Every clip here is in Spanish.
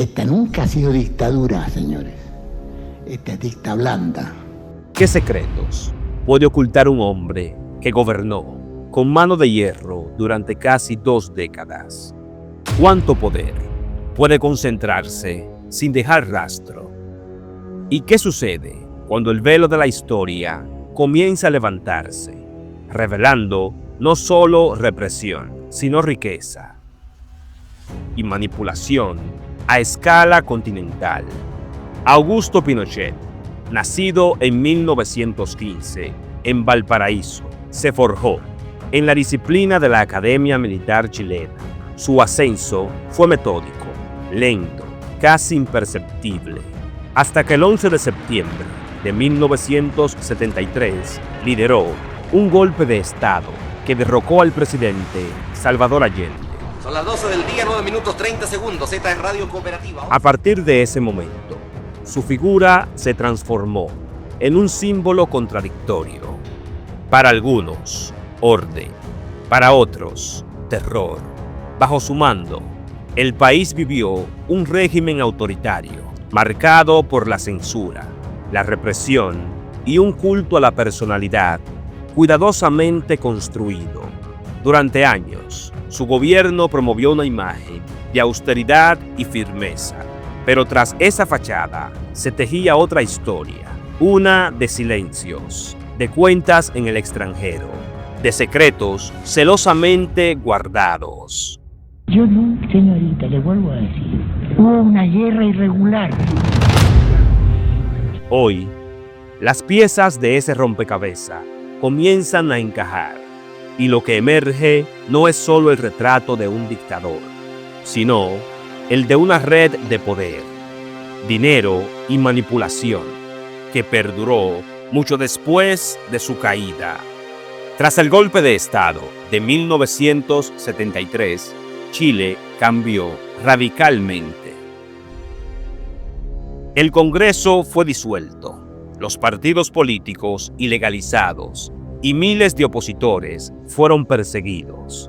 Esta nunca ha sido dictadura, señores. Esta es dicta blanda. ¿Qué secretos puede ocultar un hombre que gobernó con mano de hierro durante casi 2 décadas? ¿Cuánto poder puede concentrarse sin dejar rastro? ¿Y qué sucede cuando el velo de la historia comienza a levantarse, revelando no solo represión, sino riqueza y manipulación a escala continental? Augusto Pinochet, nacido en 1915 en Valparaíso, se forjó en la disciplina de la Academia Militar Chilena. Su ascenso fue metódico, lento, casi imperceptible, hasta que el 11 de septiembre de 1973 lideró un golpe de Estado que derrocó al presidente Salvador Allende. Son las 12 del día, 9 minutos 30 segundos. Esta es Radio Cooperativa. A partir de ese momento, su figura se transformó en un símbolo contradictorio. Para algunos, orden; para otros, terror. Bajo su mando, el país vivió un régimen autoritario, marcado por la censura, la represión y un culto a la personalidad cuidadosamente construido. Durante años, su gobierno promovió una imagen de austeridad y firmeza, pero tras esa fachada se tejía otra historia, una de silencios, de cuentas en el extranjero, de secretos celosamente guardados. Yo nunca, señorita, le vuelvo a decir, hubo una guerra irregular. Hoy, las piezas de ese rompecabezas comienzan a encajar, y lo que emerge no es solo el retrato de un dictador, sino el de una red de poder, dinero y manipulación que perduró mucho después de su caída. Tras el golpe de Estado de 1973, Chile cambió radicalmente. El Congreso fue disuelto, los partidos políticos ilegalizados y miles de opositores fueron perseguidos.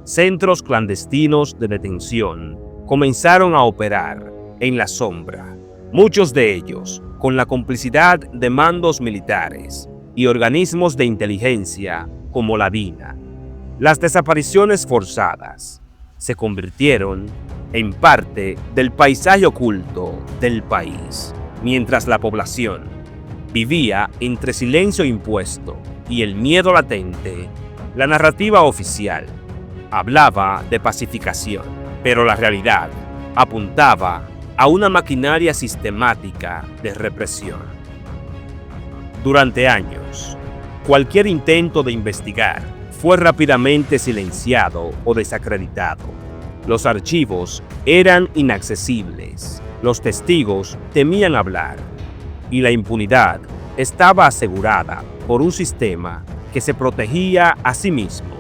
Centros clandestinos de detención comenzaron a operar en la sombra, muchos de ellos con la complicidad de mandos militares y organismos de inteligencia como la DINA. Las desapariciones forzadas se convirtieron en parte del paisaje oculto del país, mientras la población vivía entre silencio impuesto y el miedo latente. La narrativa oficial hablaba de pacificación, pero la realidad apuntaba a una maquinaria sistemática de represión. Durante años, cualquier intento de investigar fue rápidamente silenciado o desacreditado. Los archivos eran inaccesibles, los testigos temían hablar, y la impunidad estaba asegurada por un sistema que se protegía a sí mismo.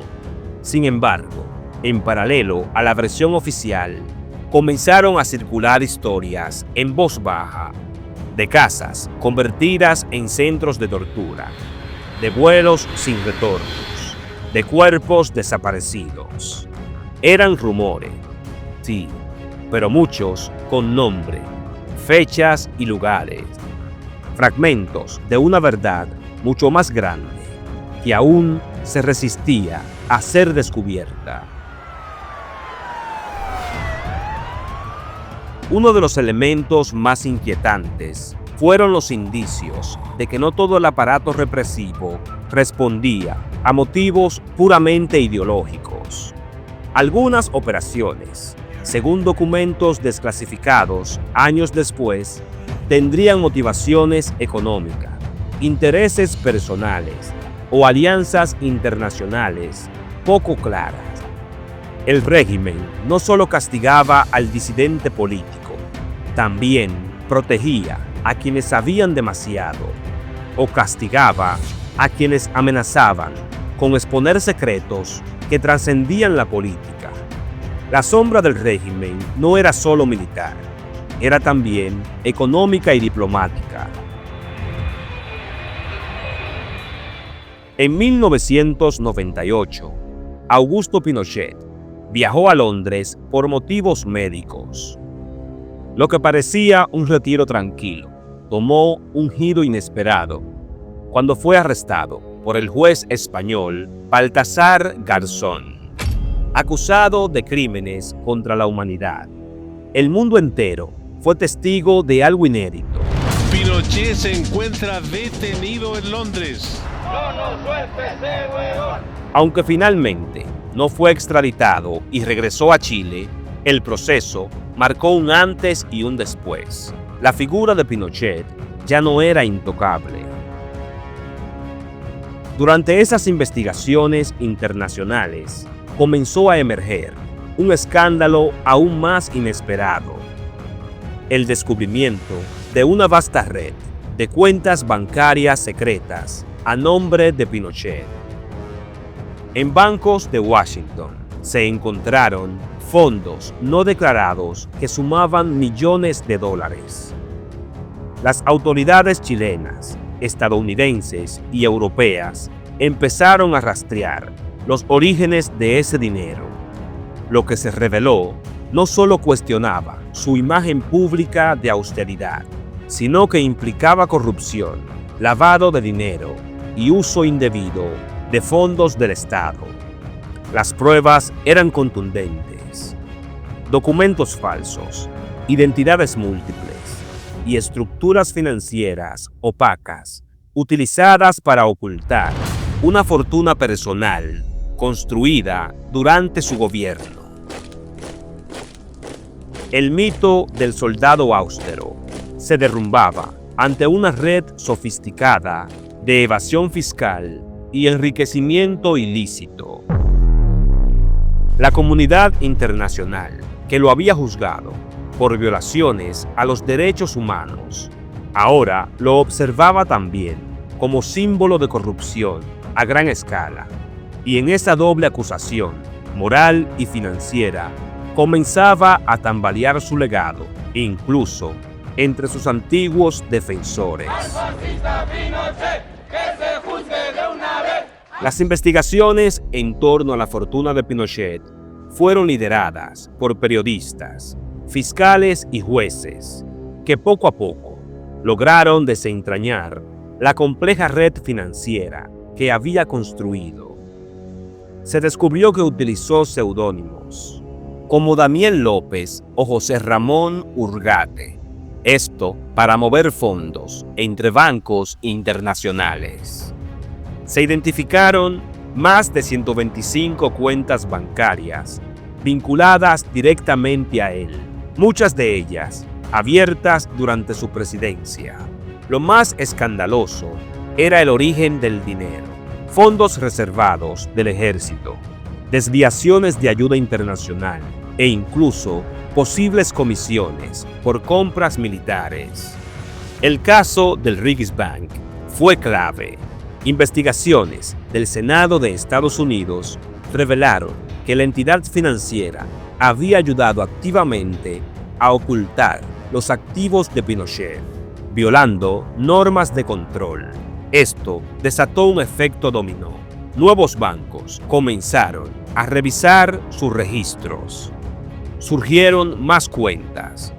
Sin embargo, en paralelo a la versión oficial, comenzaron a circular historias en voz baja de casas convertidas en centros de tortura, de vuelos sin retornos, de cuerpos desaparecidos. Eran rumores, sí, pero muchos con nombre, fechas y lugares, fragmentos de una verdad mucho más grande que aún se resistía a ser descubierta. Uno de los elementos más inquietantes fueron los indicios de que no todo el aparato represivo respondía a motivos puramente ideológicos. Algunas operaciones, según documentos desclasificados años después, tendrían motivaciones económicas, intereses personales o alianzas internacionales poco claras. El régimen no solo castigaba al disidente político, también protegía a quienes sabían demasiado o castigaba a quienes amenazaban con exponer secretos que trascendían la política. La sombra del régimen no era solo militar, era también económica y diplomática. En 1998, Augusto Pinochet viajó a Londres por motivos médicos. Lo que parecía un retiro tranquilo tomó un giro inesperado cuando fue arrestado por el juez español Baltasar Garzón, acusado de crímenes contra la humanidad. El mundo entero fue testigo de algo inédito. Pinochet se encuentra detenido en Londres. ¡No nos sueltes, weón! Aunque finalmente no fue extraditado y regresó a Chile, el proceso marcó un antes y un después. La figura de Pinochet ya no era intocable. Durante esas investigaciones internacionales, comenzó a emerger un escándalo aún más inesperado: el descubrimiento de una vasta red de cuentas bancarias secretas a nombre de Pinochet. En bancos de Washington se encontraron fondos no declarados que sumaban millones de dólares. Las autoridades chilenas, estadounidenses y europeas empezaron a rastrear los orígenes de ese dinero. Lo que se reveló no solo cuestionaba su imagen pública de austeridad, sino que implicaba corrupción, lavado de dinero y uso indebido de fondos del Estado. Las pruebas eran contundentes: documentos falsos, identidades múltiples y estructuras financieras opacas utilizadas para ocultar una fortuna personal construida durante su gobierno. El mito del soldado austero se derrumbaba ante una red sofisticada de evasión fiscal y enriquecimiento ilícito. La comunidad internacional, que lo había juzgado por violaciones a los derechos humanos, ahora lo observaba también como símbolo de corrupción a gran escala. Y en esa doble acusación, moral y financiera, comenzaba a tambalear su legado, incluso entre sus antiguos defensores. Las investigaciones en torno a la fortuna de Pinochet fueron lideradas por periodistas, fiscales y jueces, que poco a poco lograron desentrañar la compleja red financiera que había construido. Se descubrió que utilizó seudónimos como Daniel López o José Ramón Urgate, esto para mover fondos entre bancos internacionales. Se identificaron más de 125 cuentas bancarias vinculadas directamente a él, muchas de ellas abiertas durante su presidencia. Lo más escandaloso era el origen del dinero: fondos reservados del ejército, desviaciones de ayuda internacional e incluso posibles comisiones por compras militares. El caso del Riksbank fue clave. Investigaciones del Senado de Estados Unidos revelaron que la entidad financiera había ayudado activamente a ocultar los activos de Pinochet, violando normas de control. Esto desató un efecto dominó. Nuevos bancos comenzaron a revisar sus registros. Surgieron más cuentas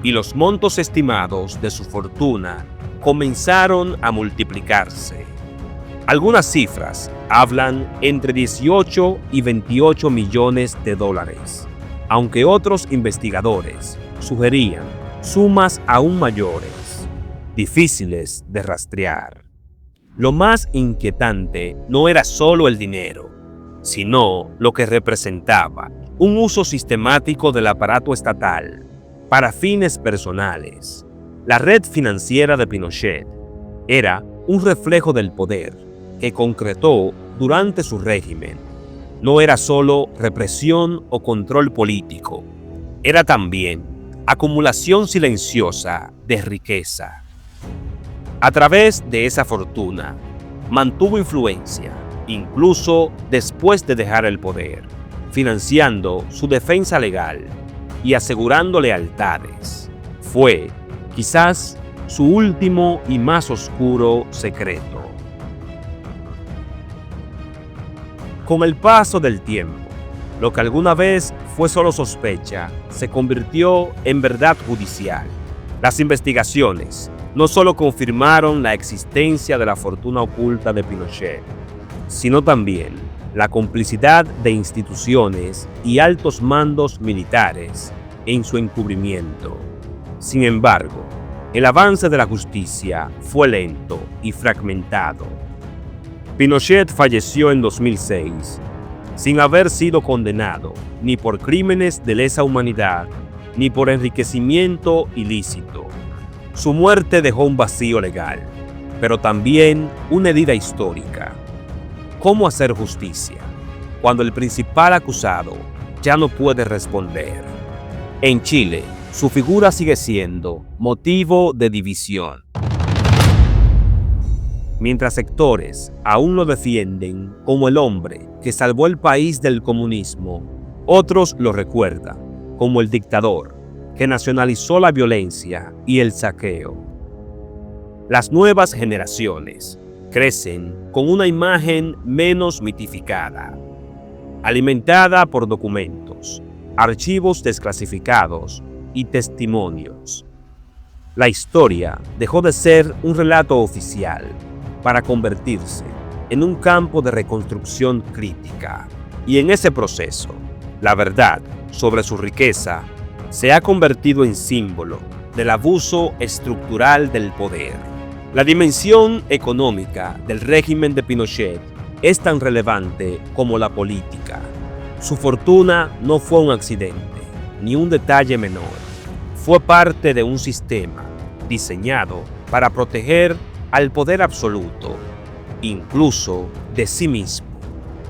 y los montos estimados de su fortuna comenzaron a multiplicarse. Algunas cifras hablan entre 18 y 28 millones de dólares, aunque otros investigadores sugerían sumas aún mayores, difíciles de rastrear. Lo más inquietante no era solo el dinero, sino lo que representaba: un uso sistemático del aparato estatal para fines personales. La red financiera de Pinochet era un reflejo del poder que concretó durante su régimen. No era solo represión o control político, era también acumulación silenciosa de riqueza. A través de esa fortuna, mantuvo influencia, incluso después de dejar el poder, financiando su defensa legal y asegurando lealtades. Fue, quizás, su último y más oscuro secreto. Con el paso del tiempo, lo que alguna vez fue solo sospecha se convirtió en verdad judicial. Las investigaciones no solo confirmaron la existencia de la fortuna oculta de Pinochet, sino también la complicidad de instituciones y altos mandos militares en su encubrimiento. Sin embargo, el avance de la justicia fue lento y fragmentado. Pinochet falleció en 2006 sin haber sido condenado ni por crímenes de lesa humanidad ni por enriquecimiento ilícito. Su muerte dejó un vacío legal, pero también una herida histórica. ¿Cómo hacer justicia cuando el principal acusado ya no puede responder? En Chile, su figura sigue siendo motivo de división. Mientras sectores aún lo defienden como el hombre que salvó el país del comunismo, otros lo recuerdan como el dictador que nacionalizó la violencia y el saqueo. Las nuevas generaciones crecen con una imagen menos mitificada, alimentada por documentos, archivos desclasificados y testimonios. La historia dejó de ser un relato oficial para convertirse en un campo de reconstrucción crítica. Y en ese proceso, la verdad sobre su riqueza se ha convertido en símbolo del abuso estructural del poder. La dimensión económica del régimen de Pinochet es tan relevante como la política. Su fortuna no fue un accidente, ni un detalle menor. Fue parte de un sistema diseñado para proteger al poder absoluto, incluso de sí mismo.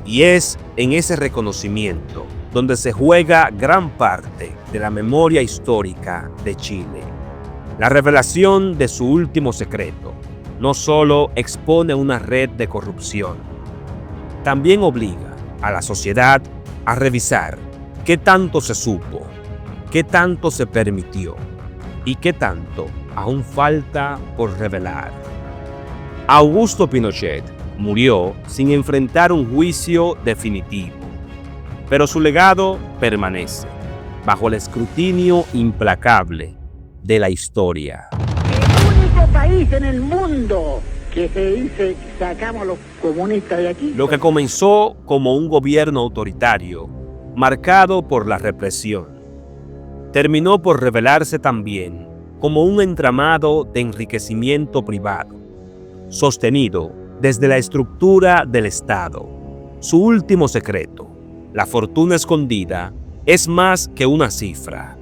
Y es en ese reconocimiento donde se juega gran parte de la memoria histórica de Chile. La revelación de su último secreto no solo expone una red de corrupción, también obliga a la sociedad a revisar qué tanto se supo, qué tanto se permitió y qué tanto aún falta por revelar. Augusto Pinochet murió sin enfrentar un juicio definitivo, pero su legado permanece bajo el escrutinio implacable de la historia. El único país en el mundo que se dice sacamos a los comunistas de aquí. Lo que comenzó como un gobierno autoritario, marcado por la represión, terminó por revelarse también como un entramado de enriquecimiento privado, sostenido desde la estructura del Estado. Su último secreto, la fortuna escondida, es más que una cifra.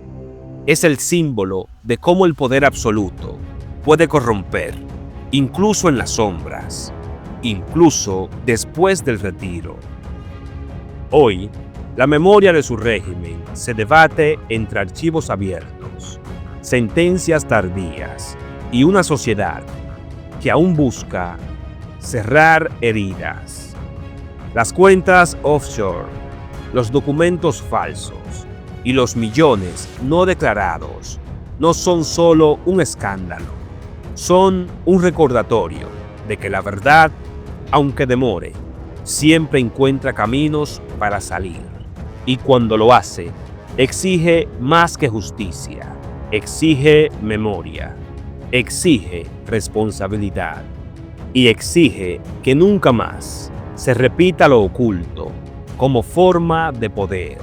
Es el símbolo de cómo el poder absoluto puede corromper, incluso en las sombras, incluso después del retiro. Hoy, la memoria de su régimen se debate entre archivos abiertos, sentencias tardías y una sociedad que aún busca cerrar heridas. Las cuentas offshore, los documentos falsos y los millones no declarados no son solo un escándalo, son un recordatorio de que la verdad, aunque demore, siempre encuentra caminos para salir. Y cuando lo hace, exige más que justicia, exige memoria, exige responsabilidad y exige que nunca más se repita lo oculto como forma de poder.